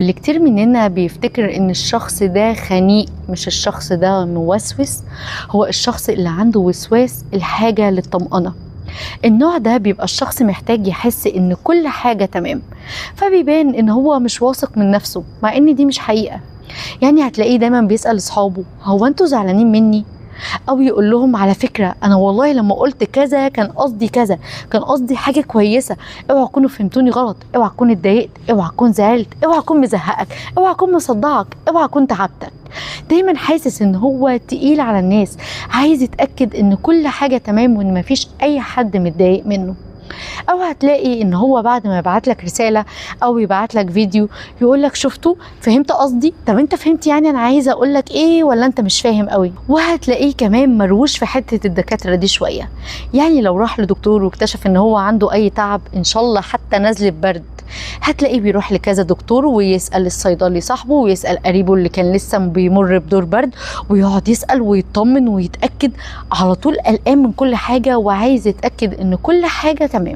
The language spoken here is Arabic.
اللي كتير مننا بيفتكر ان الشخص ده خنيق، مش الشخص ده موسوس، هو الشخص اللي عنده وسواس الحاجة للطمأنة. النوع ده بيبقى الشخص محتاج يحس ان كل حاجة تمام، فبيبان ان هو مش واثق من نفسه، مع ان دي مش حقيقة. يعني هتلاقيه دايما بيسأل اصحابه هو انتوا زعلانين مني، او يقول لهم على فكرة انا والله لما قلت كذا كان قصدي كذا، كان قصدي حاجة كويسة، اوعى تكونوا فهمتوني غلط، اوعى تكون اتضايقت، اوعى تكون زعلت، اوعى تكون مزهقك، اوعى تكون مصدعك، اوعى تكون تعبتك. دايما حاسس ان هو تقيل على الناس، عايز يتأكد ان كل حاجة تمام وان مفيش اي حد متضايق منه. او هتلاقي ان هو بعد ما يبعت لك رساله او يبعت لك فيديو يقول لك شفتوا فهمت قصدي، طب انت فهمت يعني انا عايزه اقول لك ايه ولا انت مش فاهم قوي. وهتلاقيه كمان مروش في حته الدكاتره دي شويه، يعني لو راح لدكتور واكتشف ان هو عنده اي تعب ان شاء الله حتى نزله برد، هتلاقيه بيروح لكذا دكتور ويسأل الصيدلي صاحبه ويسأل قريبه اللي كان لسه بيمر بدور برد، ويقعد يسأل ويطمن ويتأكد، على طول قلقان من كل حاجة وعايز يتأكد ان كل حاجة تمام.